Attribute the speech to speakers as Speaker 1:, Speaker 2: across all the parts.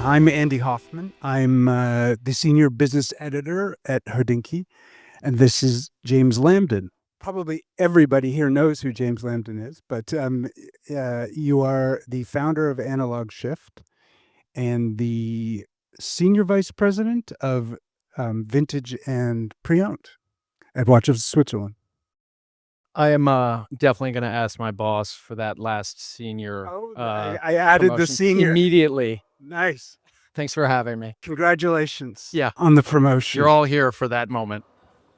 Speaker 1: I'm Andy Hoffman. I'm the senior business editor at Hodinkee, and this is James Lamdin. Probably everybody here knows who James Lamdin is, but you are the founder of Analog Shift and the senior vice president of vintage and pre-owned at Watches of Switzerland.
Speaker 2: I am definitely going to ask my boss for that last senior.
Speaker 1: I added the senior
Speaker 2: immediately.
Speaker 1: Nice.
Speaker 2: Thanks for having me.
Speaker 1: Congratulations.
Speaker 2: Yeah.
Speaker 1: On the promotion.
Speaker 2: You're all here for that moment.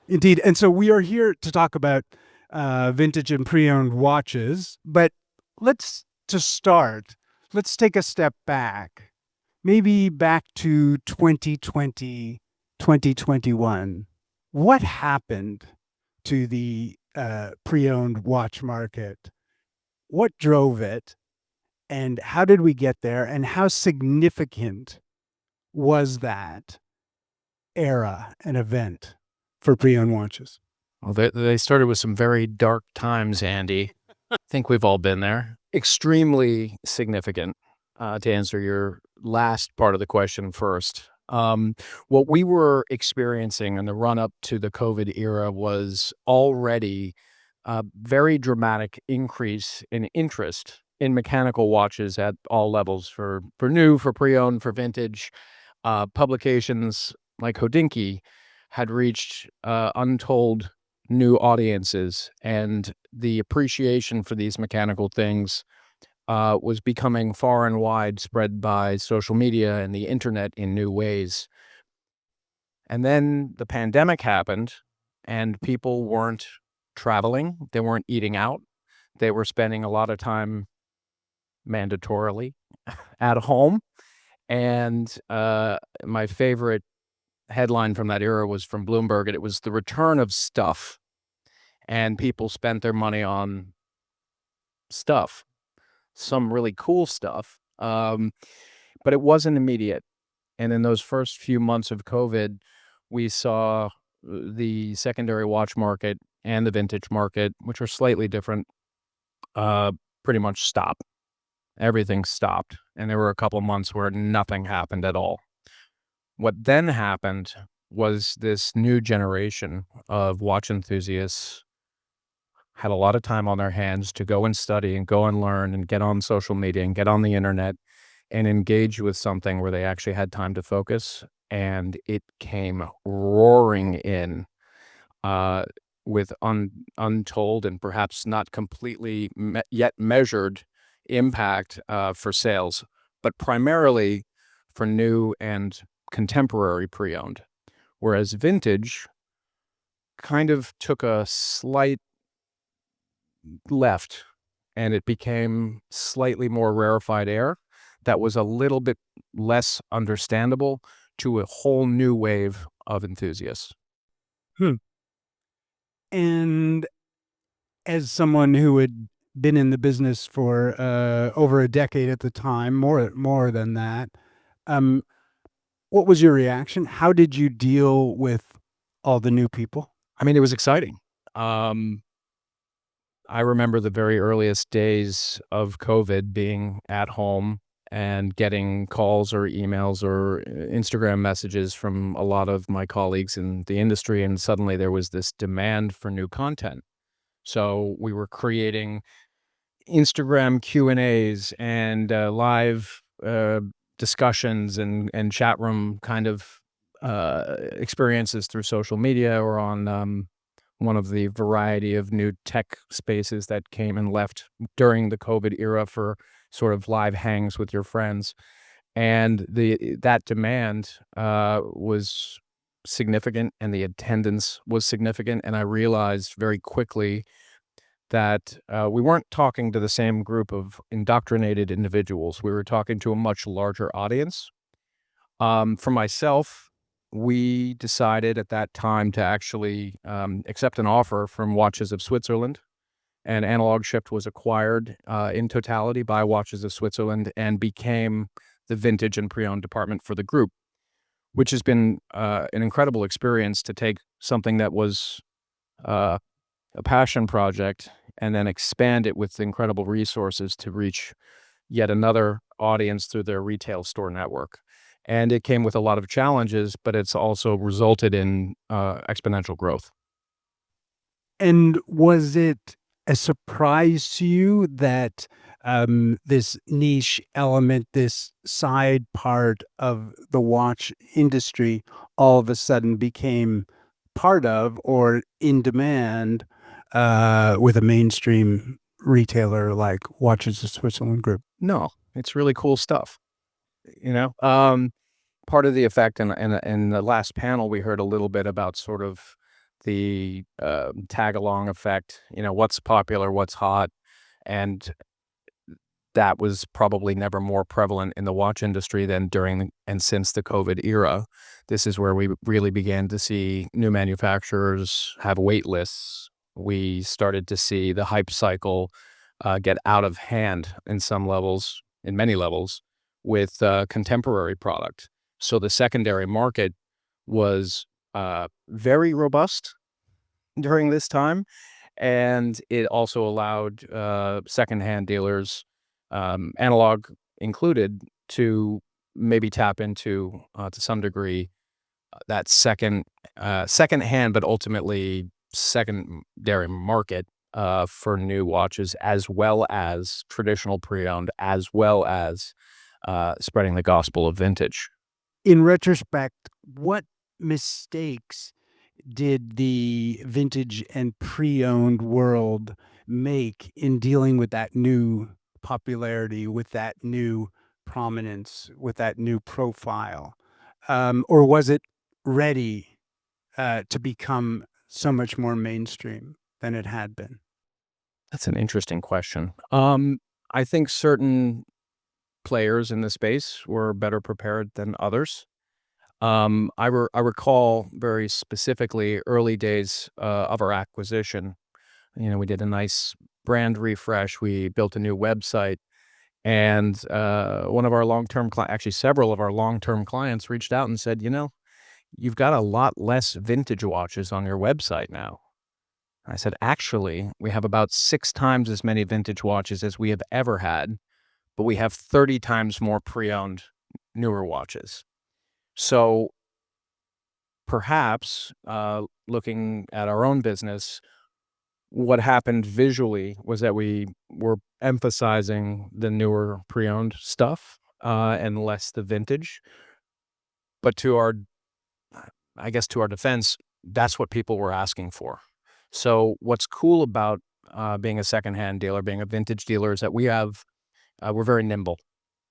Speaker 1: Indeed. And so we are here to talk about vintage and pre-owned watches. But let's take a step back, maybe back to 2020, 2021. What happened to the pre-owned watch market? What drove it? And how did we get there? And how significant was that era, an event for pre-owned watches?
Speaker 2: Well, they started with some very dark times, Andy. I think we've all been there. Extremely significant, to answer your last part of the question first. What we were experiencing in the run-up to the COVID era was already a very dramatic increase in interest in mechanical watches at all levels, for new, for pre-owned, for vintage. Publications like Hodinkee had reached untold new audiences, and the appreciation for these mechanical things was becoming far and wide, spread by social media and the internet in new ways. And then the pandemic happened, and people weren't traveling, they weren't eating out, they were spending a lot of time mandatorily at home. And my favorite headline from that era was from Bloomberg, and it was the return of stuff. And people spent their money on stuff, some really cool stuff, but it wasn't immediate. And in those first few months of COVID, we saw the secondary watch market and the vintage market, which are slightly different, pretty much stop. Everything stopped, and there were a couple of months where nothing happened at all. What then happened was this new generation of watch enthusiasts had a lot of time on their hands to go and study and go and learn and get on social media and get on the internet and engage with something where they actually had time to focus. And it came roaring in with untold and perhaps not completely yet measured impact for sales, but primarily for new and contemporary pre-owned. Whereas vintage kind of took a slight left, and it became slightly more rarefied air that was a little bit less understandable to a whole new wave of enthusiasts.
Speaker 1: And as someone who had been in the business for over a decade at the time, more than that, what was your reaction? How did you deal with all the new people?
Speaker 2: I mean, it was exciting. I remember the very earliest days of COVID, being at home and getting calls or emails or Instagram messages from a lot of my colleagues in the industry, and suddenly there was this demand for new content. So we were creating Instagram Q&As and live discussions and chat room kind of experiences through social media, or on one of the variety of new tech spaces that came and left during the COVID era for sort of live hangs with your friends. And that demand was significant, and the attendance was significant. And I realized very quickly that we weren't talking to the same group of indoctrinated individuals. We were talking to a much larger audience. For myself, we decided at that time to actually accept an offer from Watches of Switzerland, and Analog Shift was acquired in totality by Watches of Switzerland and became the vintage and pre-owned department for the group, which has been an incredible experience to take something that was a passion project and then expand it with incredible resources to reach yet another audience through their retail store network. And it came with a lot of challenges, but it's also resulted in exponential growth.
Speaker 1: And was it a surprise to you that this niche element, this side part of the watch industry, all of a sudden became part of or in demand with a mainstream retailer like Watches of Switzerland Group?
Speaker 2: No, it's really cool stuff. You know, part of the effect, in the last panel, we heard a little bit about sort of the tag along effect. You know, what's popular, what's hot, and that was probably never more prevalent in the watch industry than during and since the COVID era. This is where we really began to see new manufacturers have wait lists. We started to see the hype cycle get out of hand in some levels, in many levels, with contemporary product. So the secondary market was very robust during this time, and it also allowed secondhand dealers, analog included, to maybe tap into to some degree that secondhand, but ultimately secondary market for new watches, as well as traditional pre-owned, as well as spreading the gospel of vintage.
Speaker 1: In retrospect, what mistakes did the vintage and pre-owned world make in dealing with that new popularity, with that new prominence, with that new profile? Or was it ready to become so much more mainstream than it had been?
Speaker 2: That's an interesting question. I think certain players in the space were better prepared than others. I recall very specifically early days of our acquisition. You know, we did a nice brand refresh. We built a new website, and one of our long-term clients, actually several of our long-term clients, reached out and said, "You know, you've got a lot less vintage watches on your website now." I said, "Actually, we have about 6 times as many vintage watches as we have ever had, but we have 30 times more pre-owned newer watches." So perhaps, looking at our own business, what happened visually was that we were emphasizing the newer pre-owned stuff, and less the vintage. But I guess to our defense, that's what people were asking for. So what's cool about being a secondhand dealer, being a vintage dealer, is that we're very nimble,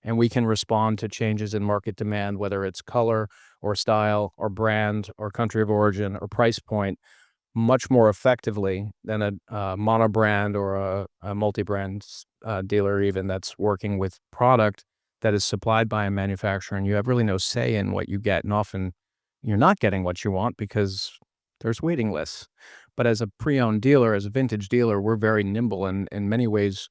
Speaker 2: and we can respond to changes in market demand, whether it's color or style or brand or country of origin or price point, much more effectively than a monobrand or a multi-brand dealer even that's working with product that is supplied by a manufacturer, and you have really no say in what you get. And often you're not getting what you want because there's waiting lists. But as a pre-owned dealer, as a vintage dealer, we're very nimble, and in many ways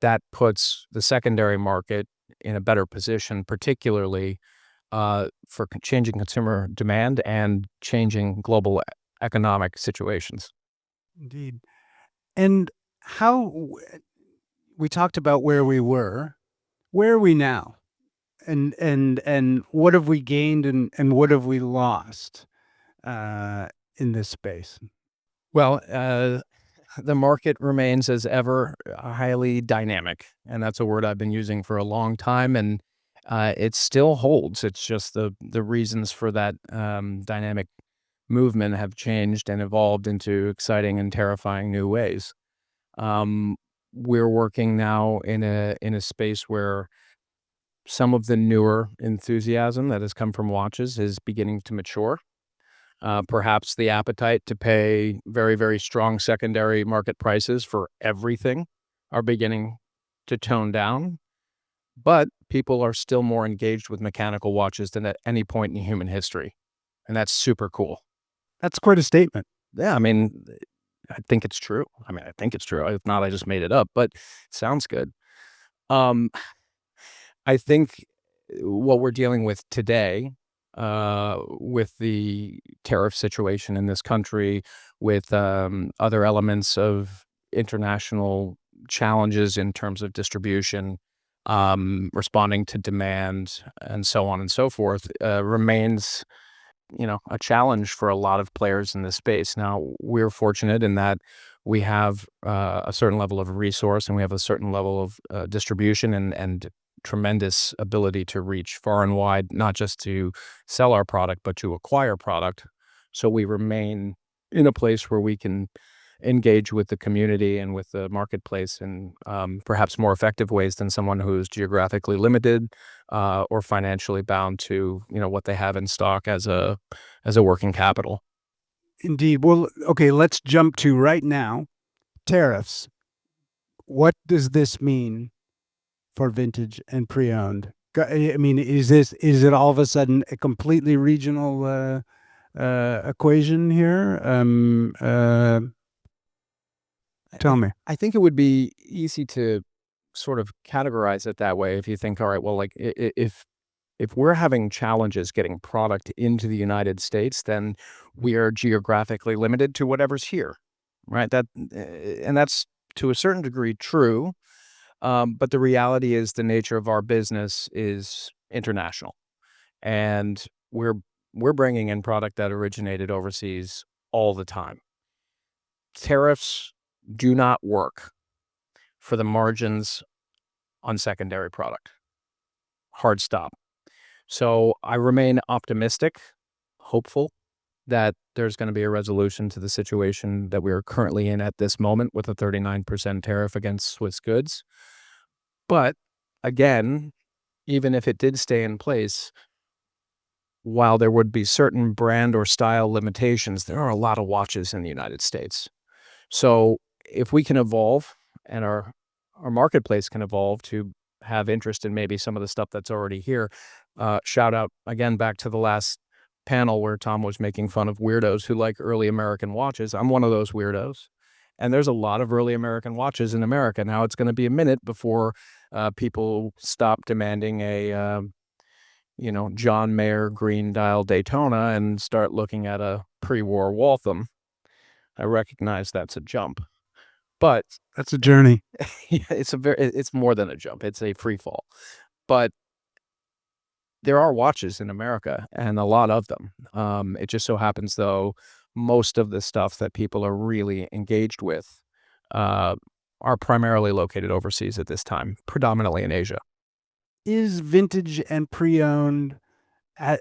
Speaker 2: that puts the secondary market in a better position, particularly for changing consumer demand and changing global economic situations.
Speaker 1: Indeed. And we talked about where we were. Where are we now? And what have we gained and what have we lost in this space?
Speaker 2: Well, the market remains as ever highly dynamic, and that's a word I've been using for a long time, and it still holds. It's just the reasons for that dynamic movement have changed and evolved into exciting and terrifying new ways. Um, we're working now in a space where some of the newer enthusiasm that has come from watches is beginning to mature. Perhaps the appetite to pay very, very strong secondary market prices for everything are beginning to tone down, but people are still more engaged with mechanical watches than at any point in human history, and that's super cool.
Speaker 1: That's quite a statement.
Speaker 2: Yeah, I mean, I think it's true. I mean, I think it's true. If not, I just made it up, but it sounds good. Um, I think what we're dealing with today, with the tariff situation in this country, with other elements of international challenges in terms of distribution, responding to demand, and so on and so forth, remains, a challenge for a lot of players in this space. Now, we're fortunate in that we have a certain level of resource and we have a certain level of distribution and tremendous ability to reach far and wide, not just to sell our product, but to acquire product. So we remain in a place where we can engage with the community and with the marketplace in perhaps more effective ways than someone who's geographically limited or financially bound to what they have in stock as a working capital.
Speaker 1: Indeed. Well, okay, let's jump to right now tariffs. What does this mean for vintage and pre-owned? I mean, is it all of a sudden a completely regional equation here?
Speaker 2: I,
Speaker 1: Tell me.
Speaker 2: I think it would be easy to sort of categorize it that way if you think, all right, well, like if we're having challenges getting product into the United States, then we are geographically limited to whatever's here, right? And that's to a certain degree true. But the reality is the nature of our business is international, and we're bringing in product that originated overseas all the time. Tariffs do not work for the margins on secondary product. Hard stop. So I remain optimistic, hopeful that there's going to be a resolution to the situation that we are currently in at this moment with a 39% tariff against Swiss goods. But again, even if it did stay in place, while there would be certain brand or style limitations, there are a lot of watches in the United States. So if we can evolve and our marketplace can evolve to have interest in maybe some of the stuff that's already here, shout out again back to the last panel where Tom was making fun of weirdos who like early American watches. I'm one of those weirdos. And there's a lot of early American watches in America. Now it's going to be a minute before people stop demanding a John Mayer green dial Daytona and start looking at a pre-war Waltham. I recognize that's a jump, but
Speaker 1: That's a journey.
Speaker 2: yeah, it's more than a jump. It's a free fall. But there are watches in America and a lot of them. It just so happens though, most of the stuff that people are really engaged with are primarily located overseas at this time, predominantly in Asia.
Speaker 1: Is vintage and pre-owned,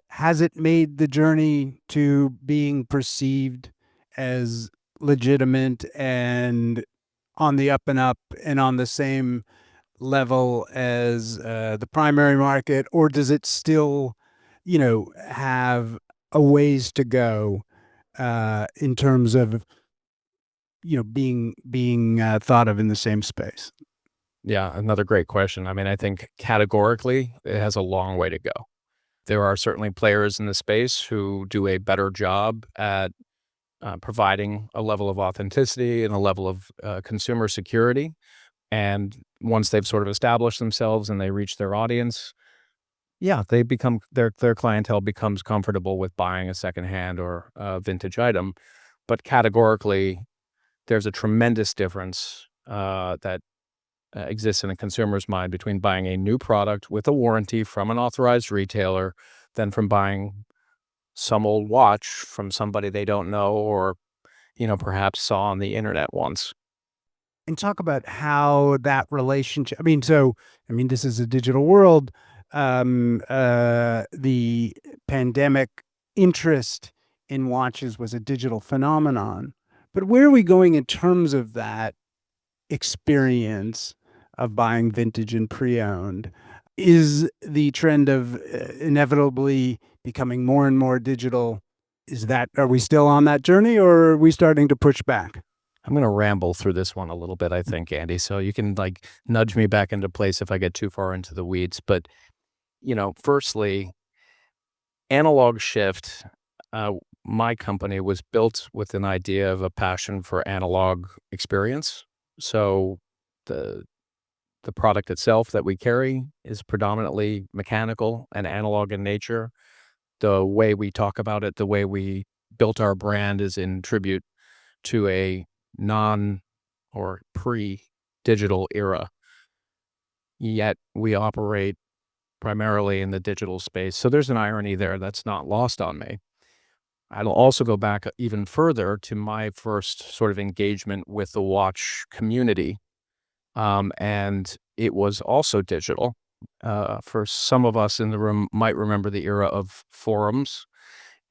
Speaker 1: has it made the journey to being perceived as legitimate and on the up and up and on the same level as the primary market, or does it still, have a ways to go in terms of being thought of in the same space?
Speaker 2: Yeah, another great question. I mean, I think categorically, it has a long way to go. There are certainly players in the space who do a better job at providing a level of authenticity and a level of consumer security. And once they've sort of established themselves and they reach their audience, yeah, they become their clientele becomes comfortable with buying a secondhand or a vintage item. But categorically, there's a tremendous difference that exists in a consumer's mind between buying a new product with a warranty from an authorized retailer than from buying some old watch from somebody they don't know or, perhaps saw on the internet once.
Speaker 1: And talk about how that relationship, this is a digital world. The pandemic interest in watches was a digital phenomenon. But where are we going in terms of that experience of buying vintage and pre-owned? Is the trend of inevitably becoming more and more digital, are we still on that journey, or are we starting to push back?
Speaker 2: I'm going to ramble through this one a little bit, I think, Andy. So you can nudge me back into place if I get too far into the weeds. But, firstly, Analog Shift, my company was built with an idea of a passion for analog experience. So the product itself that we carry is predominantly mechanical and analog in nature. The way we talk about it, the way we built our brand is in tribute to a non or pre-digital era. yet we operate primarily in the digital space. So there's an irony there that's not lost on me. I'll also go back even further to my first sort of engagement with the watch community, and it was also digital. For some of us in the room might remember the era of forums,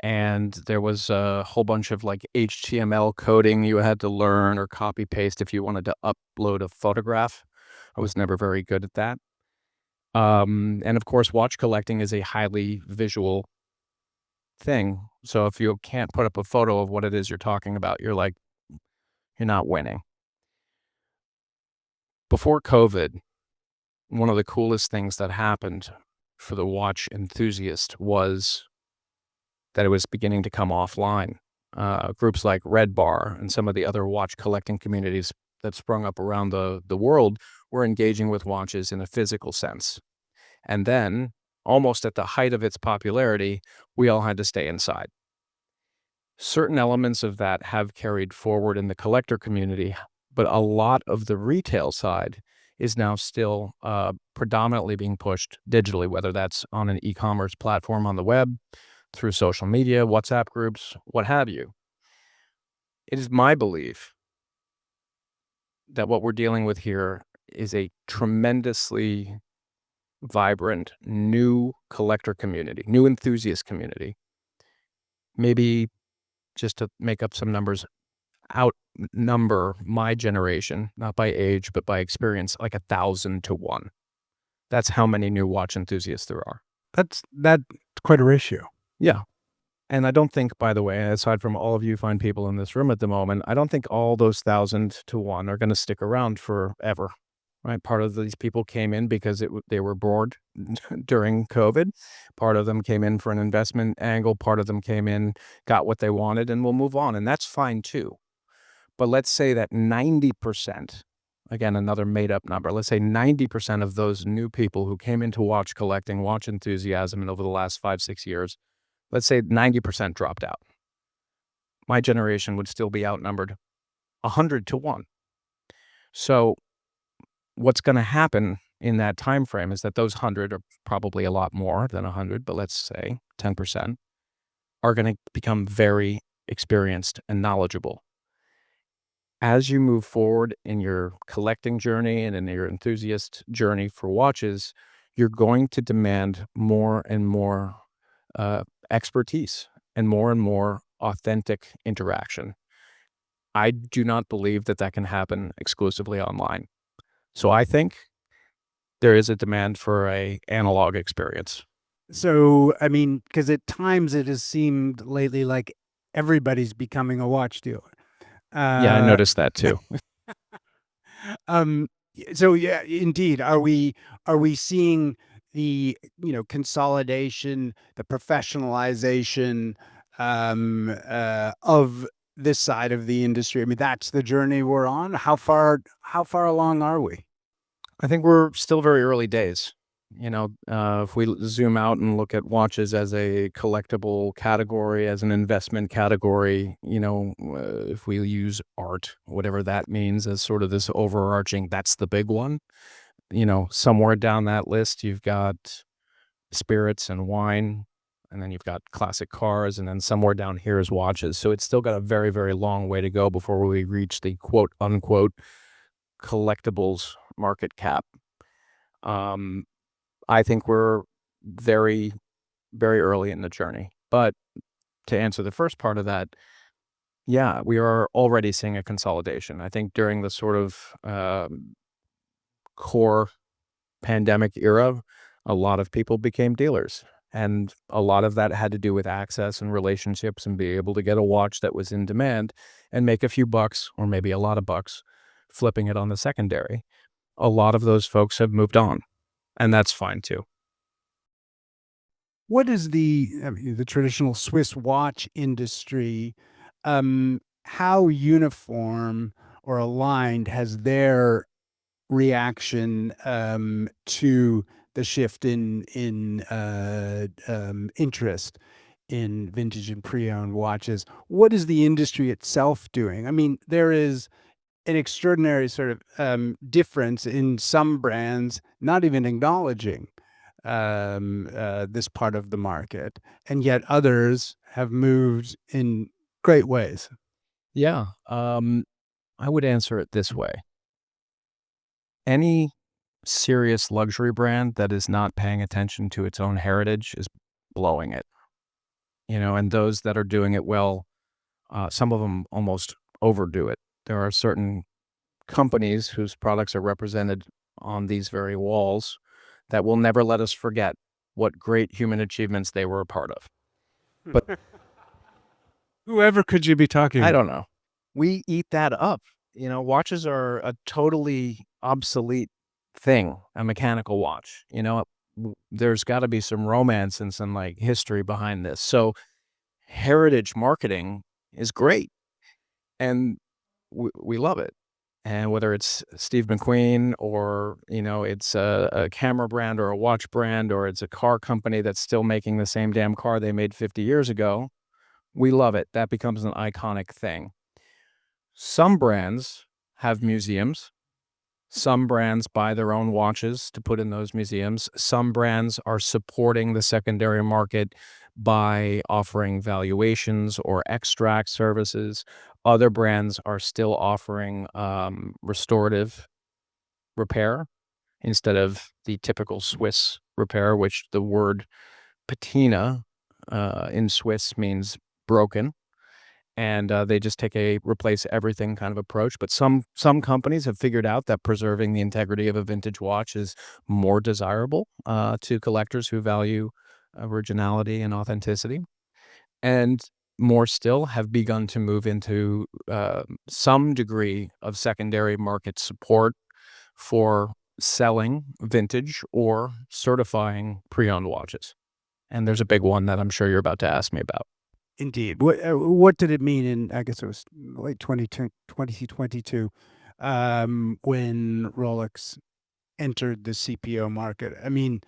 Speaker 2: and there was a whole bunch of like HTML coding you had to learn or copy paste if you wanted to upload a photograph. I was never very good at that. And of course, watch collecting is a highly visual thing. So if you can't put up a photo of what it is you're talking about, you're not winning. Before COVID, one of the coolest things that happened for the watch enthusiast was that it was beginning to come offline. Groups like RedBar and some of the other watch collecting communities that sprung up around the world were engaging with watches in a physical sense. And then, almost at the height of its popularity, we all had to stay inside. Certain elements of that have carried forward in the collector community, but a lot of the retail side is now still predominantly being pushed digitally, whether that's on an e-commerce platform on the web, through social media, WhatsApp groups, what have you. It is my belief that what we're dealing with here is a tremendously vibrant new collector community, new enthusiast community. Maybe, just to make up some numbers, outnumber my generation, not by age, but by experience, like 1,000 to 1. That's how many new watch enthusiasts there are.
Speaker 1: That's quite a ratio.
Speaker 2: Yeah. And I don't think, by the way, aside from all of you fine people in this room at the moment, I don't think all those 1,000 to 1 are gonna stick around forever, right? Part of these people came in because they were bored during COVID. Part of them came in for an investment angle. Part of them came in, got what they wanted, and will move on, and that's fine too. But let's say that 90%, again, another made up number, let's say 90% of those new people who came into watch collecting, watch enthusiasm, and over the last 5, 6 years, let's say 90% dropped out. My generation would still be outnumbered 100 to 1. So what's going to happen in that time frame is that those 100, or probably a lot more than 100, but let's say 10%, are going to become very experienced and knowledgeable. As you move forward in your collecting journey and in your enthusiast journey for watches, you're going to demand more and more expertise and more authentic interaction. I do not believe that that can happen exclusively online. So I think there is a demand for a analog experience.
Speaker 1: So, I mean, because at times it has seemed lately like everybody's becoming a watch dealer.
Speaker 2: Yeah, I
Speaker 1: Uh,
Speaker 2: noticed that too.
Speaker 1: so yeah, indeed. Are we seeing the, consolidation, the professionalization of this side of the industry? I mean, that's the journey we're on. How far along are we?
Speaker 2: I think we're still very early days. If we zoom out and look at watches as a collectible category, as an investment category, if we use art, whatever that means, as sort of this overarching, that's the big one. Somewhere down that list, you've got spirits and wine, and then you've got classic cars, and then somewhere down here is watches. So it's still got a very, very long way to go before we reach the quote unquote collectibles market cap. I think we're very, very early in the journey. But to answer the first part of that, yeah, we are already seeing a consolidation. I think during the sort of core pandemic era, a lot of people became dealers. And a lot of that had to do with access and relationships and being able to get a watch that was in demand and make a few bucks, or maybe a lot of bucks, flipping it on the secondary. A lot of those folks have moved on, and that's fine too.
Speaker 1: What is the traditional Swiss watch industry? How uniform or aligned has their reaction to the shift in interest in vintage and pre-owned watches? What is the industry itself doing? I mean, there is an extraordinary sort of difference in some brands not even acknowledging this part of the market, and yet others have moved in great ways.
Speaker 2: Yeah. I would answer it this way. Any serious luxury brand that is not paying attention to its own heritage is blowing it, and those that are doing it well, some of them almost overdo it. There are certain companies whose products are represented on these very walls that will never let us forget what great human achievements they were a part of. But
Speaker 1: Whoever could you be talking
Speaker 2: I
Speaker 1: about?
Speaker 2: don't know. We eat that up. Watches are a totally obsolete thing, a mechanical watch. There's got to be some romance and some like history behind this. So, heritage marketing is great and we love it. And whether it's Steve McQueen or, it's a camera brand or a watch brand or it's a car company that's still making the same damn car they made 50 years ago, we love it. That becomes an iconic thing. Some brands have museums. Some brands buy their own watches to put in those museums. Some brands are supporting the secondary market by offering valuations or extract services. Other brands are still offering restorative repair instead of the typical Swiss repair, which the word patina in Swiss means broken. And they just take a replace everything kind of approach. But some companies have figured out that preserving the integrity of a vintage watch is more desirable to collectors who value originality and authenticity. And more still have begun to move into some degree of secondary market support for selling vintage or certifying pre-owned watches. And there's a big one that I'm sure you're about to ask me about.
Speaker 1: Indeed. What did it mean in, I guess it was late 2022, when Rolex entered the CPO market? I mean,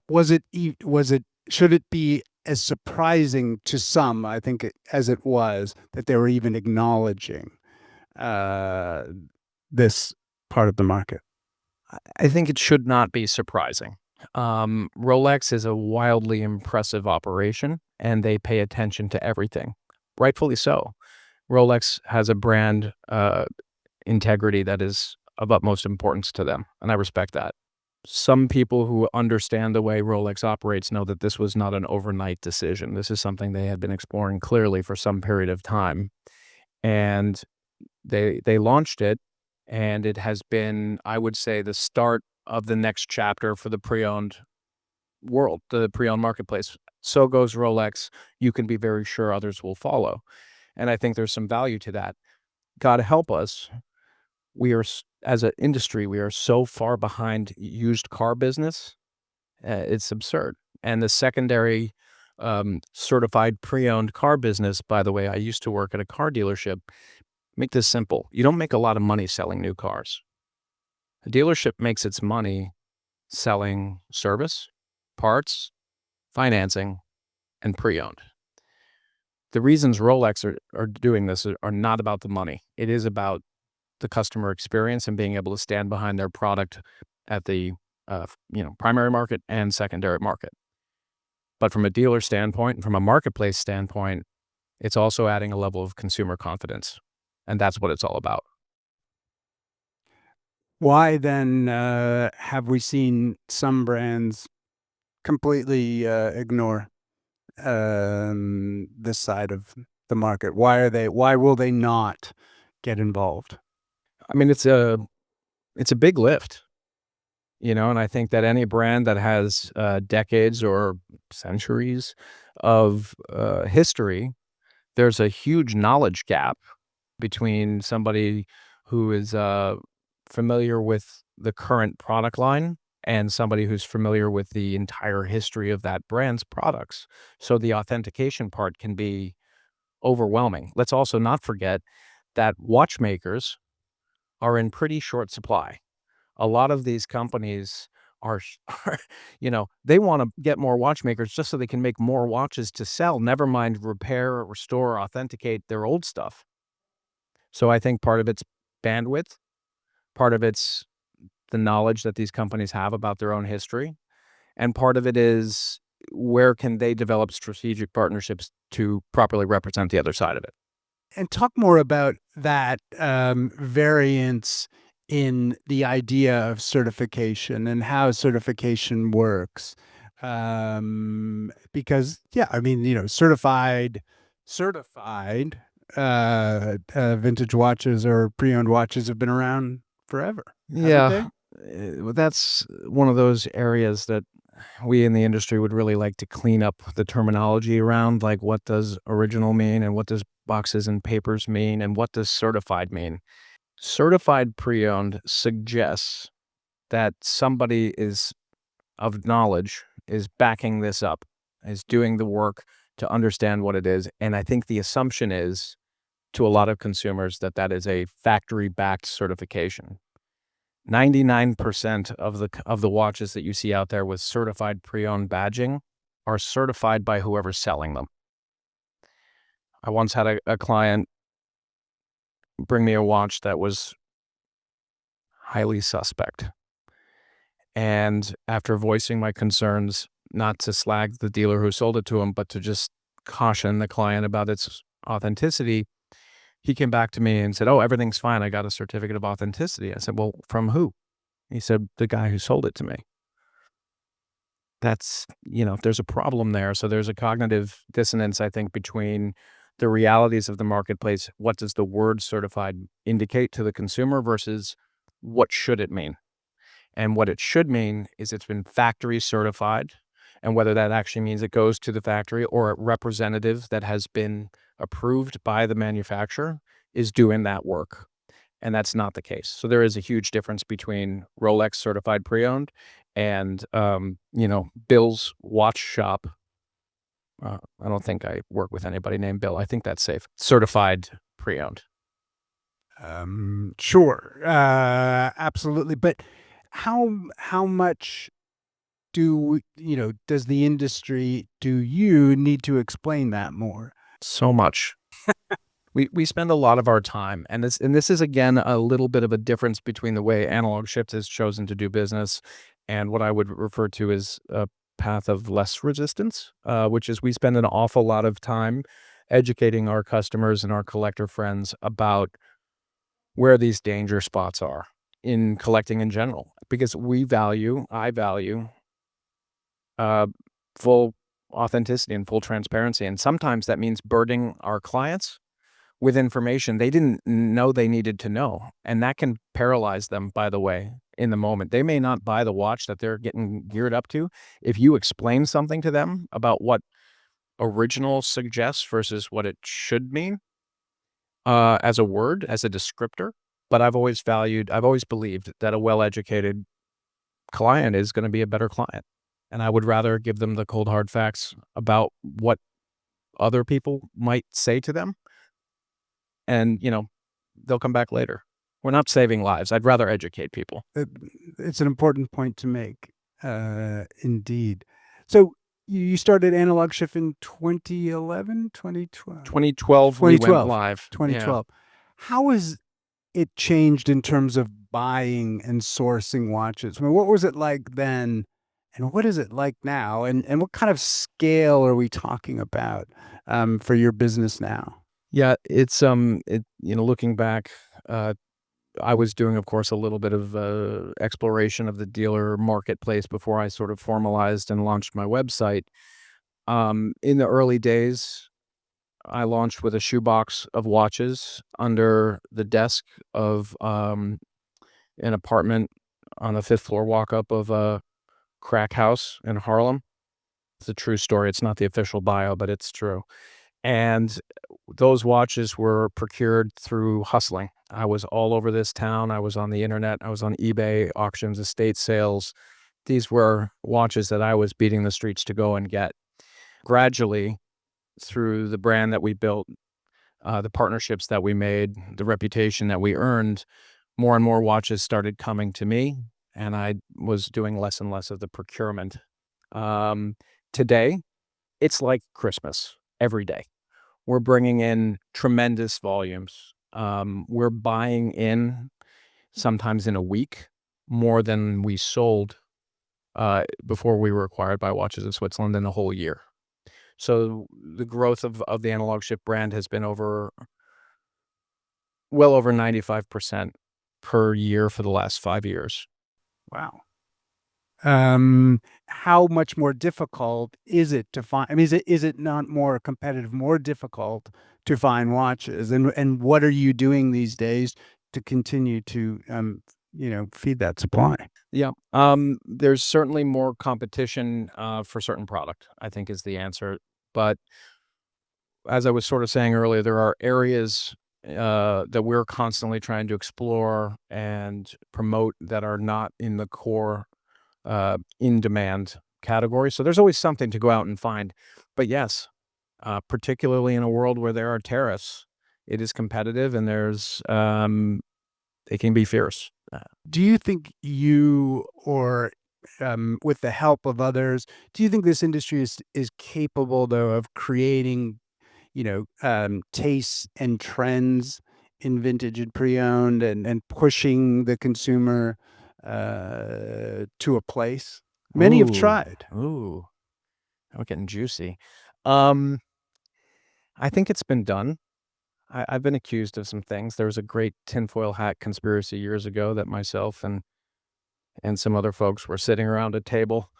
Speaker 1: was it, should it be as surprising to some, I think, as it was, that they were even acknowledging uh, this part of the market?
Speaker 2: I think it should not be surprising. Rolex is a wildly impressive operation, and they pay attention to everything, rightfully so. Rolex has a brand integrity that is of utmost importance to them, and I respect that. Some people who understand the way Rolex operates know that this was not an overnight decision. This is something they had been exploring clearly for some period of time, and they launched it, and it has been, I would say, the start of the next chapter for the pre-owned world, the pre-owned marketplace. So goes Rolex. You can be very sure others will follow, and I think there's some value to that. God help us, as an industry, we are so far behind used car business, it's absurd. And the secondary, certified pre-owned car business, by the way, I used to work at a car dealership. Make this simple. You don't make a lot of money selling new cars. A dealership makes its money selling service, parts, financing, and pre-owned. The reasons Rolex are doing this are not about the money. It is about the customer experience and being able to stand behind their product at the primary market and secondary market. But from a dealer standpoint and from a marketplace standpoint, it's also adding a level of consumer confidence, and that's what it's all about.
Speaker 1: Why then have we seen some brands completely ignore this side of the market? Why will they not get involved?
Speaker 2: I mean, it's a big lift, and I think that any brand that has decades or centuries of history, there's a huge knowledge gap between somebody who is familiar with the current product line and somebody who's familiar with the entire history of that brand's products. So the authentication part can be overwhelming. Let's also not forget that watchmakers are in pretty short supply. A lot of these companies are, are they want to get more watchmakers just so they can make more watches to sell, never mind repair, restore, authenticate their old stuff. So I think part of it's bandwidth. Part of it's the knowledge that these companies have about their own history. And part of it is where can they develop strategic partnerships to properly represent the other side of it.
Speaker 1: And talk more about that variance in the idea of certification and how certification works. Because, yeah, I mean, certified vintage watches or pre-owned watches have been around forever, haven't they?
Speaker 2: Yeah, that's one of those areas that we in the industry would really like to clean up the terminology around, like what does original mean and what does boxes and papers mean and what does certified mean. Certified pre-owned suggests that somebody is of knowledge, is backing this up, is doing the work to understand what it is. And I think the assumption is to a lot of consumers that that is a factory-backed certification. 99% of the watches that you see out there with certified pre-owned badging are certified by whoever's selling them. I once had a client bring me a watch that was highly suspect. And after voicing my concerns, not to slag the dealer who sold it to him, but to just caution the client about its authenticity, he came back to me and said, "Oh, everything's fine. I got a certificate of authenticity." I said, "Well, from who?" He said, "The guy who sold it to me." That's, there's a problem there. So there's a cognitive dissonance, I think, between the realities of the marketplace. What does the word certified indicate to the consumer versus what should it mean? And what it should mean is it's been factory certified. And whether that actually means it goes to the factory or a representative that has been approved by the manufacturer is doing that work. And that's not the case. So there is a huge difference between Rolex certified pre-owned and, Bill's watch shop. I don't think I work with anybody named Bill. I think that's safe. Certified pre-owned.
Speaker 1: Sure, absolutely. But how much does the industry, do you need to explain that more?
Speaker 2: So much. We spend a lot of our time, and this is again a little bit of a difference between the way Analog Shift has chosen to do business and what I would refer to as a path of less resistance, which is we spend an awful lot of time educating our customers and our collector friends about where these danger spots are in collecting in general, because I value uh, full authenticity and full transparency, and sometimes that means burdening our clients with information they didn't know they needed to know. And that can paralyze them, by the way, in the moment. They may not buy the watch that they're getting geared up to. If you explain something to them about what original suggests versus what it should mean, as a word, as a descriptor. But I've always believed that a well-educated client is going to be a better client. And I would rather give them the cold hard facts about what other people might say to them, and, they'll come back later. We're not saving lives. I'd rather educate people.
Speaker 1: It's an important point to make, indeed. So you started Analog Shift in 2011, 2012?
Speaker 2: 2012, we went live.
Speaker 1: 2012. How has it changed in terms of buying and sourcing watches? I mean, what was it like then, and what is it like now? And what kind of scale are we talking about for your business now?
Speaker 2: Yeah, it's, looking back, I was doing, of course, a little bit of exploration of the dealer marketplace before I sort of formalized and launched my website. In the early days, I launched with a shoebox of watches under the desk of an apartment on the fifth floor walk up of a crack house in Harlem. It's a true story. It's not the official bio, but it's true. And those watches were procured through hustling. I was all over this town. I was on the internet. I was on eBay, auctions, estate sales. These were watches that I was beating the streets to go and get. Gradually, through the brand that we built, the partnerships that we made, the reputation that we earned, more and more watches started coming to me, and I was doing less and less of the procurement. Today, it's like Christmas every day. We're bringing in tremendous volumes We're buying in sometimes in a week more than we sold before we were acquired by Watches of Switzerland in a whole year. So the growth of the Analog Shift brand has been well over 95% per year for the last 5 years.
Speaker 1: Wow. How much more difficult is it to find? I mean, is it not more competitive, more difficult to find watches? And what are you doing these days to continue to feed that supply?
Speaker 2: Yeah. There's certainly more competition for certain product, I think is the answer. But as I was sort of saying earlier, there are areas that we're constantly trying to explore and promote that are not in the core in demand category. So there's always something to go out and find. But yes, particularly in a world where there are tariffs, it is competitive and they can be fierce.
Speaker 1: Do you think you or with the help of others, do you think this industry is capable though of creating tastes and trends in vintage and pre-owned and pushing the consumer to a place? Many have
Speaker 2: Ooh,
Speaker 1: tried.
Speaker 2: ooh, we're getting juicy. Um, I think it's been done. I've been accused of some things. There was a great tinfoil hat conspiracy years ago that myself and some other folks were sitting around a table,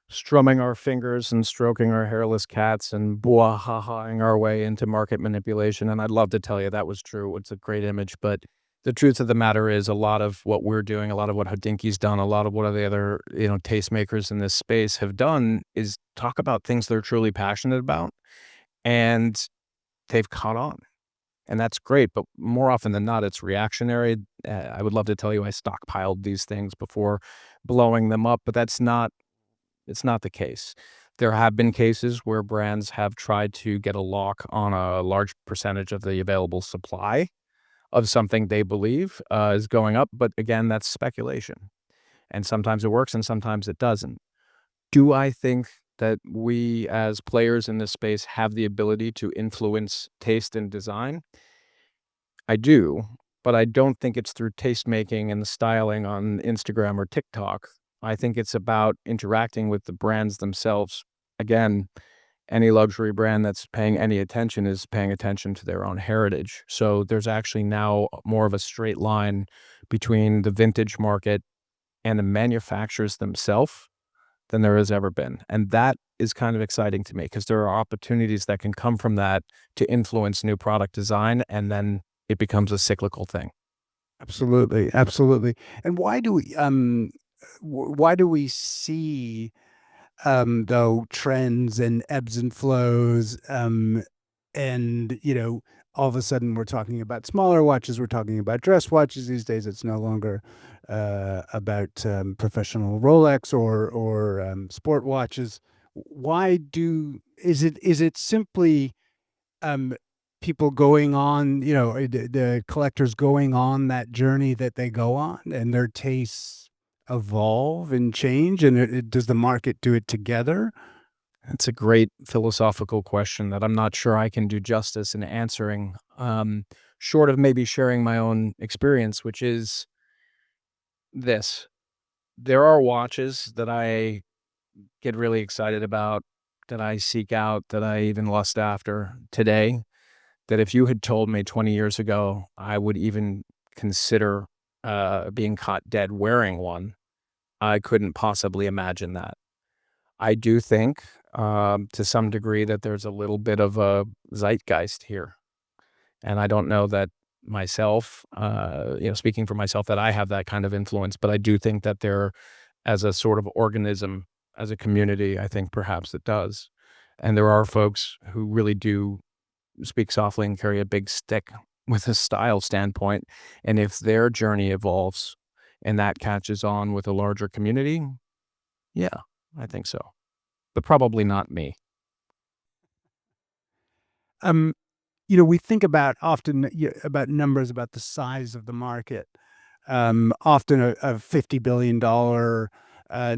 Speaker 2: strumming our fingers and stroking our hairless cats and blah-ha-haing our way into market manipulation. And I'd love to tell you that was true. It's a great image, but the truth of the matter is a lot of what we're doing, a lot of what Hodinkee's done, a lot of what the other, tastemakers in this space have done is talk about things they're truly passionate about, and they've caught on. And that's great, but more often than not, it's reactionary. I would love to tell you I stockpiled these things before blowing them up, but it's not the case. There have been cases where brands have tried to get a lock on a large percentage of the available supply of something they believe is going up, but again, that's speculation. And sometimes it works and sometimes it doesn't. Do I think that we as players in this space have the ability to influence taste and design? I do, but I don't think it's through taste making and the styling on Instagram or TikTok. I think it's about interacting with the brands themselves. Again, any luxury brand that's paying any attention is paying attention to their own heritage. So there's actually now more of a straight line between the vintage market and the manufacturers themselves than there has ever been. And that is kind of exciting to me because there are opportunities that can come from that to influence new product design, and then it becomes a cyclical thing.
Speaker 1: Absolutely, absolutely. And why do we see though trends and ebbs and flows and all of a sudden we're talking about smaller watches, we're talking about dress watches these days. It's no longer about professional Rolex or sport watches. Why do is it simply um people going on, the collectors going on that journey that they go on, and their tastes evolve and change, and does the market do it together?
Speaker 2: It's a great philosophical question that I'm not sure I can do justice in answering, short of maybe sharing my own experience, which is this. There are watches that I get really excited about, that I seek out, that I even lust after today, that if you had told me 20 years ago, I would even consider being caught dead wearing one, I couldn't possibly imagine that. I do think, to some degree, that there's a little bit of a zeitgeist here, and I don't know that myself, speaking for myself, that I have that kind of influence, but I do think that there, as a sort of organism, as a community, I think perhaps it does. And there are folks who really do speak softly and carry a big stick with a style standpoint, and if their journey evolves and that catches on with a larger community, yeah, I think so. But probably not me.
Speaker 1: um we think about often about numbers, about the size of the market. Often a $50 billion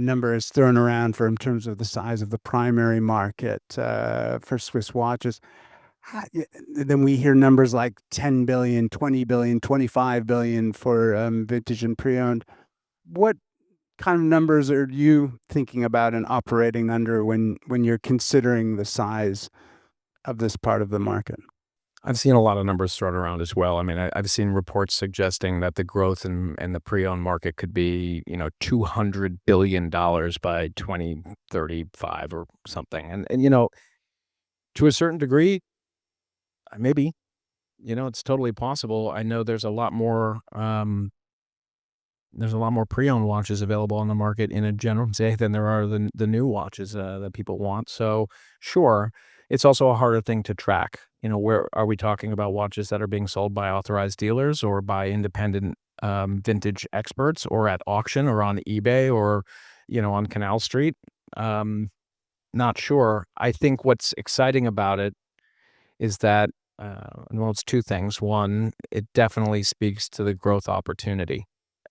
Speaker 1: number is thrown around for in terms of the size of the primary market for Swiss watches. Then we hear numbers like 10 billion, 20 billion, 25 billion for vintage and pre-owned. What kind of numbers are you thinking about and operating under when you're considering the size of this part of the market?
Speaker 2: I've seen a lot of numbers thrown around as well. I mean, I've seen reports suggesting that the growth in the pre-owned market could be, $200 billion by 2035 or something. And to a certain degree, maybe, it's totally possible. I know there's a lot more pre-owned watches available on the market in a general way than there are the new watches that people want. So sure, it's also a harder thing to track. Where are we talking about watches that are being sold by authorized dealers or by independent vintage experts or at auction or on eBay or, on Canal Street? Not sure. I think what's exciting about it is that, well, it's two things. One, it definitely speaks to the growth opportunity.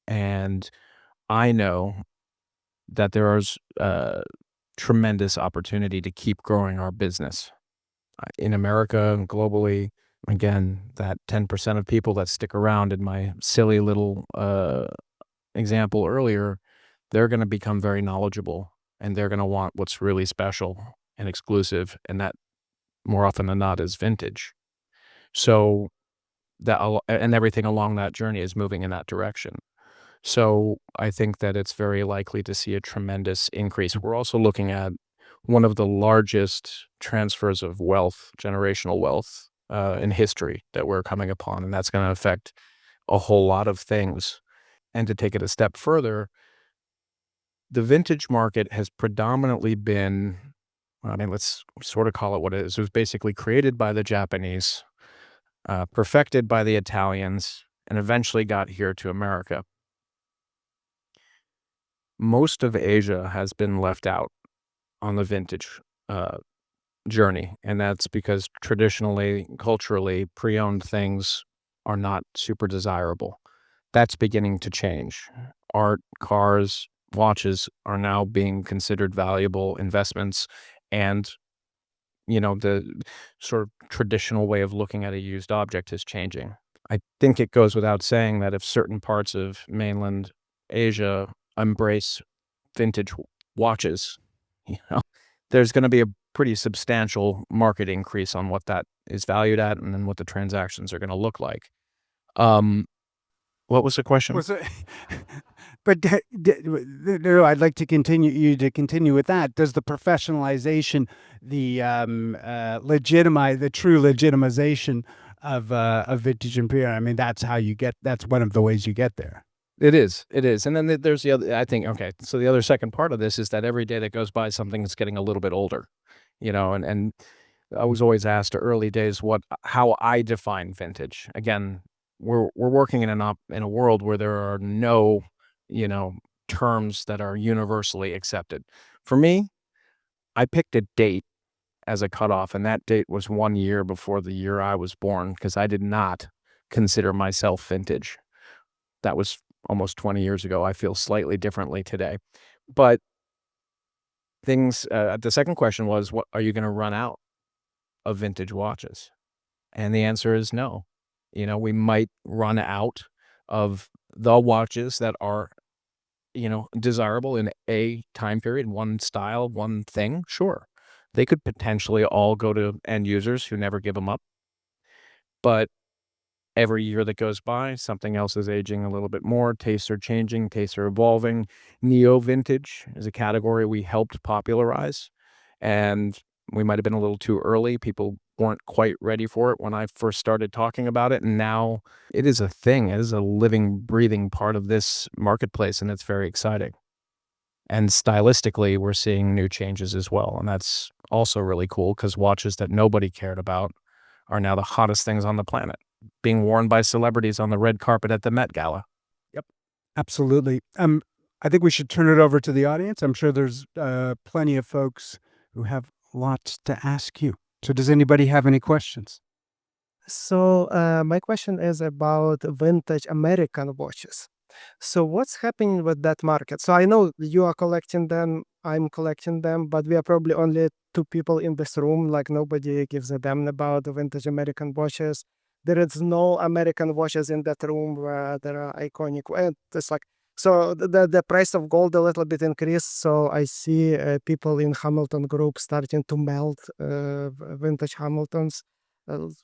Speaker 2: And I know that there is tremendous opportunity to keep growing our business in America and globally. Again, that 10% of people that stick around in my silly little example earlier, they're going to become very knowledgeable and they're going to want what's really special and exclusive. And that more often than not is vintage. So and everything along that journey is moving in that direction. So I think that it's very likely to see a tremendous increase. We're also looking at one of the largest transfers of wealth, generational wealth, in history that we're coming upon, and that's going to affect a whole lot of things. And to take it a step further, the vintage market has predominantly been, I mean, let's sort of call it what it is. It was basically created by the Japanese, perfected by the Italians, and eventually got here to America. Most of Asia has been left out on the vintage journey, and that's because traditionally, culturally, pre-owned things are not super desirable. That's beginning to change. Art, cars, watches are now being considered valuable investments, and the sort of traditional way of looking at a used object is changing. I think it goes without saying that if certain parts of mainland Asia embrace vintage watches, you know, there's gonna be a pretty substantial market increase on what that is valued at and then what the transactions are gonna look like. Um, what was the question?
Speaker 1: Was it? But no, I'd like to continue with that. Does the professionalization, the true legitimization of vintage and pre-owned? I mean, that's how you get. That's one of the ways you get there.
Speaker 2: It is, and then there's the other I think okay, so the other second part of this is that every day that goes by, something is getting a little bit older, and I was always asked early days how I define vintage. Again, we're working in a world where there are no, you know, terms that are universally accepted. For me, I picked a date as a cutoff, and that date was 1 year before the year I was born because I did not consider myself vintage. That was almost 20 years ago. I feel slightly differently today. But the second question was, what are you going to run out of vintage watches? And the answer is no. We might run out of the watches that are, desirable in a time period, one style, one thing. Sure. They could potentially all go to end users who never give them up. But every year that goes by, something else is aging a little bit more. Tastes are changing, tastes are evolving. Neo vintage is a category we helped popularize, and we might have been a little too early. People weren't quite ready for it when I first started talking about it, and now it is a thing. It is a living, breathing part of this marketplace, and it's very exciting. And stylistically, we're seeing new changes as well, and that's also really cool because watches that nobody cared about are now the hottest things on the planet, being worn by celebrities on the red carpet at the Met Gala.
Speaker 1: Yep, absolutely. I think we should turn it over to the audience. I'm sure there's plenty of folks who have lots to ask you. So does anybody have any questions?
Speaker 3: So, my question is about vintage American watches. So, what's happening with that market? So, I know you are collecting them I'm collecting them, but we are probably only two people in this room. Like nobody gives a damn about the vintage American watches. There is no American watches in that room where there are iconic. And it's like so the price of gold a little bit increased. So I see people in Hamilton Group starting to melt vintage Hamiltons.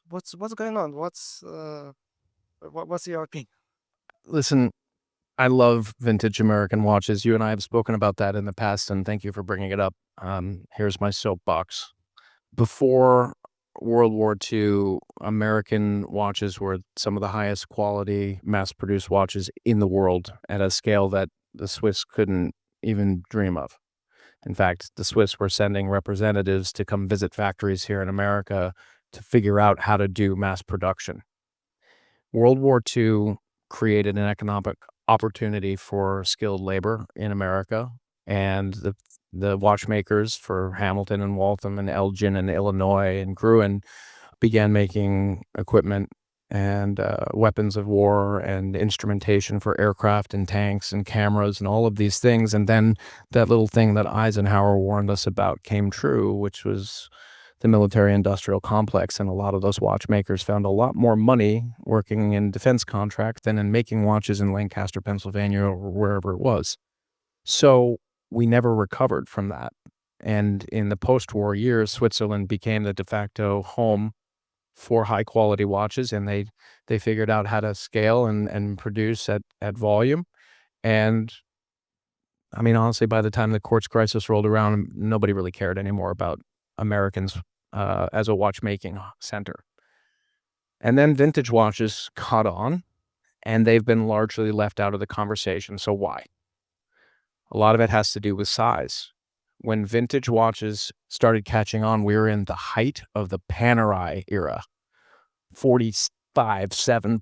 Speaker 3: What's going on? What's your opinion?
Speaker 2: Listen, I love vintage American watches. You and I have spoken about that in the past, and thank you for bringing it up. Here's my soapbox. Before World War II, American watches were some of the highest quality mass-produced watches in the world at a scale that the Swiss couldn't even dream of. In fact, the Swiss were sending representatives to come visit factories here in America to figure out how to do mass production. World War II created an economic opportunity for skilled labor in America, and the watchmakers for Hamilton and Waltham and Elgin and Illinois and Gruen began making equipment and weapons of war and instrumentation for aircraft and tanks and cameras and all of these things. And then that little thing that Eisenhower warned us about came true, which was the military-industrial complex, and a lot of those watchmakers found a lot more money working in defense contract than in making watches in Lancaster, Pennsylvania, or wherever it was. So we never recovered from that. And in the post-war years, Switzerland became the de facto home for high-quality watches, and they figured out how to scale and produce at volume. And I mean, honestly, by the time the quartz crisis rolled around, nobody really cared anymore about Americans as a watchmaking center. And then vintage watches caught on, and they've been largely left out of the conversation. So why? A lot of it has to do with size. When vintage watches started catching on, we were in the height of the Panerai era. 47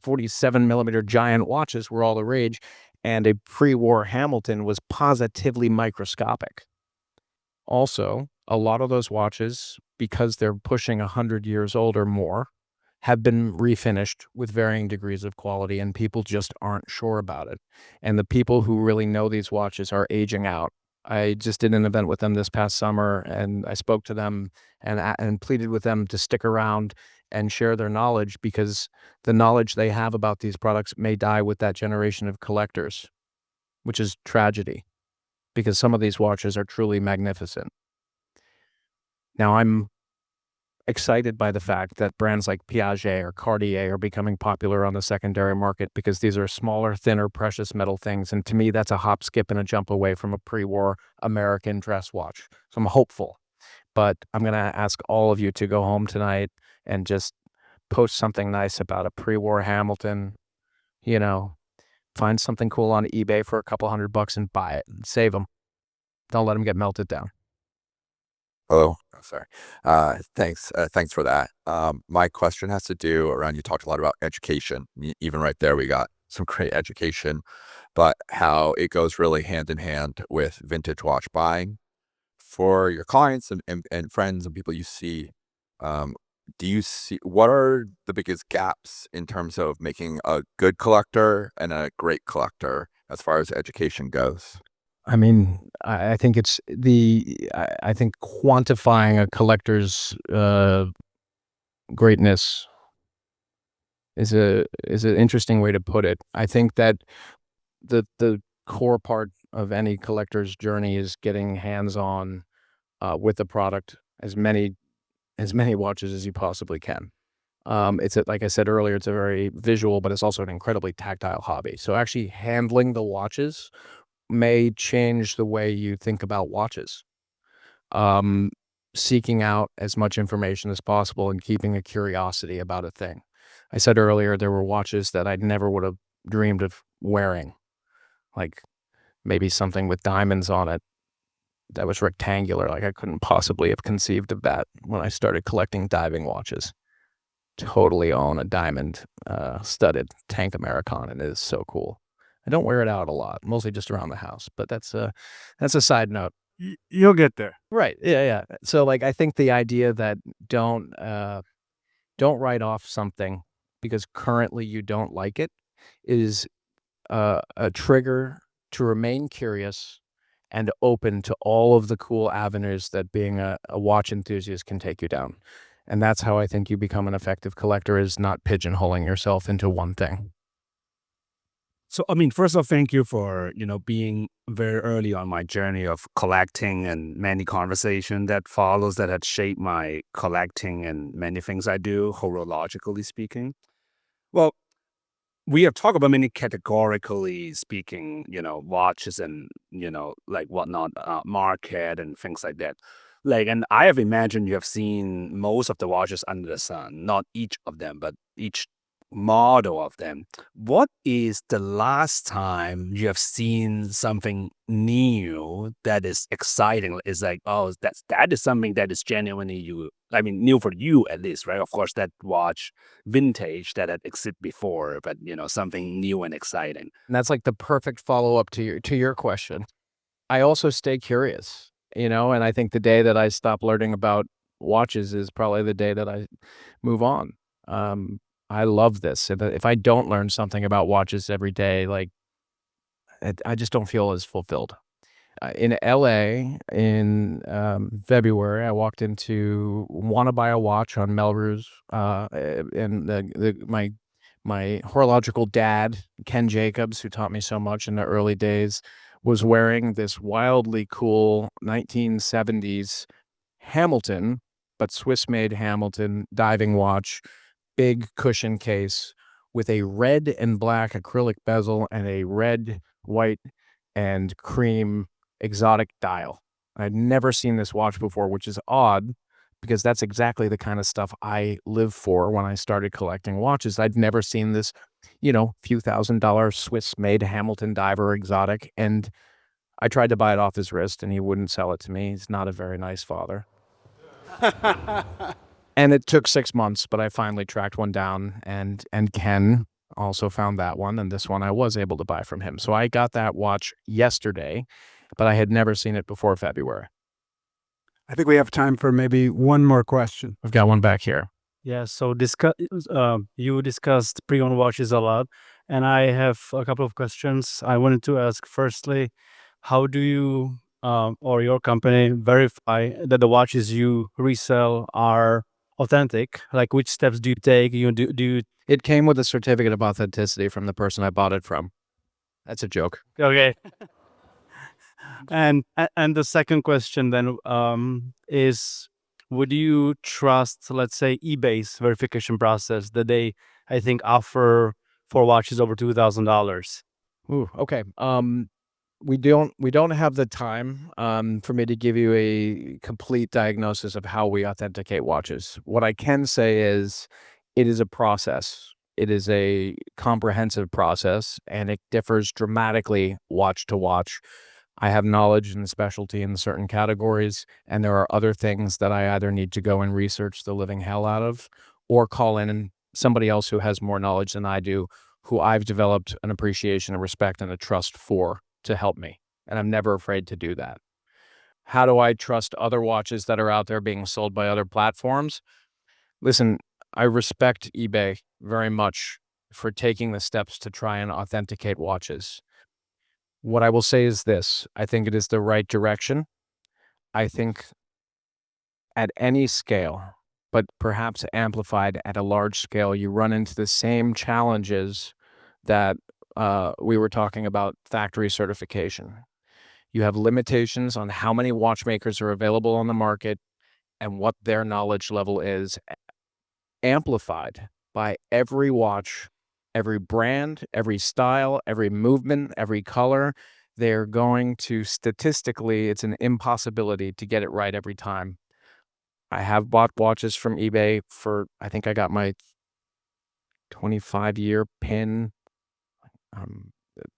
Speaker 2: millimeter giant watches were all the rage, and a pre-war Hamilton was positively microscopic. Also, a lot of those watches, because they're pushing 100 years old or more, have been refinished with varying degrees of quality, and people just aren't sure about it. And the people who really know these watches are aging out. I just did an event with them this past summer, and I spoke to them and pleaded with them to stick around and share their knowledge, because the knowledge they have about these products may die with that generation of collectors, which is tragedy, because some of these watches are truly magnificent. Now, I'm excited by the fact that brands like Piaget or Cartier are becoming popular on the secondary market, because these are smaller, thinner, precious metal things. And to me, that's a hop, skip, and a jump away from a pre-war American dress watch. So I'm hopeful. But I'm going to ask all of you to go home tonight and just post something nice about a pre-war Hamilton. You know, find something cool on eBay for a couple $100 and buy it and save them. Don't let them get melted down.
Speaker 4: Oh, sorry. Thanks for that. My question has to do around, you talked a lot about education. Even right there, we got some great education, but how it goes really hand in hand with vintage watch buying for your clients and friends and people you see. Do you see, what are the biggest gaps in terms of making a good collector and a great collector as far as education goes?
Speaker 2: I mean, I think it's I think quantifying a collector's greatness is an interesting way to put it. I think that the core part of any collector's journey is getting hands-on with the product, as many watches as you possibly can. Like I said earlier, it's a very visual, but it's also an incredibly tactile hobby. So actually handling the watches may change the way you think about watches. Seeking out as much information as possible and keeping a curiosity about a thing. I said earlier, there were watches that I never would have dreamed of wearing, like maybe something with diamonds on it that was rectangular. Like I couldn't possibly have conceived of that when I started collecting diving watches. Totally own a diamond studded tank American, and it is so cool. I don't wear it out a lot, mostly just around the house, but that's a side note.
Speaker 1: You'll get there.
Speaker 2: Right. Yeah. So like, I think the idea that don't write off something because currently you don't like it is a trigger to remain curious and open to all of the cool avenues that being a watch enthusiast can take you down. And that's how I think you become an effective collector, is not pigeonholing yourself into one thing.
Speaker 5: So, I mean, first off, thank you for, being very early on my journey of collecting and many conversation that follows that had shaped my collecting and many things I do, horologically speaking. Well, we have talked about many categorically speaking, watches and, like whatnot, market and things like that. Like, and I have imagined you have seen most of the watches under the sun, not each of them, but each model of them. What is the last time you have seen something new that is exciting? It's like, oh, that is something that is genuinely new for you at least, right? Of course, that watch vintage that had existed before, but something new and exciting.
Speaker 2: And that's like the perfect follow-up to your question. I also stay curious, and I think the day that I stop learning about watches is probably the day that I move on. I love this. If I don't learn something about watches every day, like I just don't feel as fulfilled. In LA in February, I walked into want to buy a watch on Melrose, and my horological dad, Ken Jacobs, who taught me so much in the early days, was wearing this wildly cool 1970s Hamilton, but Swiss-made Hamilton diving watch, big cushion case with a red and black acrylic bezel and a red, white, and cream exotic dial. I'd never seen this watch before, which is odd because that's exactly the kind of stuff I live for when I started collecting watches. I'd never seen this, few $1,000 Swiss-made Hamilton diver exotic, and I tried to buy it off his wrist, and he wouldn't sell it to me. He's not a very nice father. And it took 6 months, but I finally tracked one down, and Ken also found that one, and this one I was able to buy from him. So I got that watch yesterday, but I had never seen it before February.
Speaker 1: I think we have time for maybe one more question.
Speaker 2: I've got one back here.
Speaker 6: Yeah, so you discussed pre-owned watches a lot, and I have a couple of questions. I wanted to ask, firstly, how do you or your company verify that the watches you resell are authentic? Like, which steps do you take?
Speaker 2: It came with a certificate of authenticity from the person I bought it from. That's a joke.
Speaker 6: Okay. And the second question then is, would you trust, let's say, eBay's verification process that they, I think, offer for watches over $2,000?
Speaker 2: Ooh, okay. We don't have the time for me to give you a complete diagnosis of how we authenticate watches. What I can say is it is a process. It is a comprehensive process, and it differs dramatically watch to watch. I have knowledge and specialty in certain categories, and there are other things that I either need to go and research the living hell out of, or call in somebody else who has more knowledge than I do, who I've developed an appreciation, a respect, and a trust for to help me. And I'm never afraid to do that. How do I trust other watches that are out there being sold by other platforms? Listen, I respect eBay very much for taking the steps to try and authenticate watches. What I will say is this: I think it is the right direction. I think at any scale, but perhaps amplified at a large scale, you run into the same challenges that we were talking about factory certification. You have limitations on how many watchmakers are available on the market and what their knowledge level is, amplified by every watch, every brand, every style, every movement, every color. They're going to, statistically, it's an impossibility to get it right every time. I have bought watches from eBay for, I think I got my 25-year pin.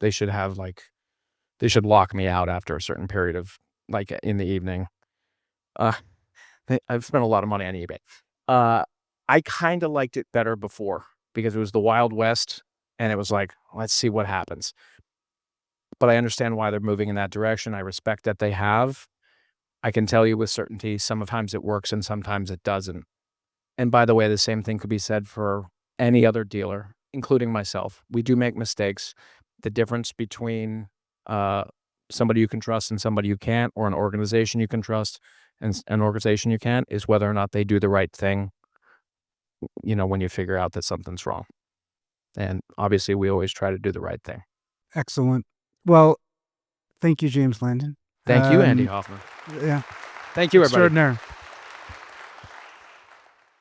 Speaker 2: They should lock me out after a certain period of, like, in the evening. I've spent a lot of money on eBay. I kind of liked it better before because it was the Wild West, and it was like, let's see what happens. But I understand why they're moving in that direction. I respect that they have. I can tell you with certainty, sometimes it works and sometimes it doesn't. And by the way, the same thing could be said for any other dealer, including myself. We do make mistakes. The difference between somebody you can trust and somebody you can't, or an organization you can trust and an organization you can't, is whether or not they do the right thing, when you figure out that something's wrong. And obviously, we always try to do the right thing.
Speaker 1: Excellent. Well, thank you, James Lamdin.
Speaker 2: Thank you, Andy Hoffman.
Speaker 1: Yeah.
Speaker 2: Thank you, everybody.
Speaker 1: Extraordinary.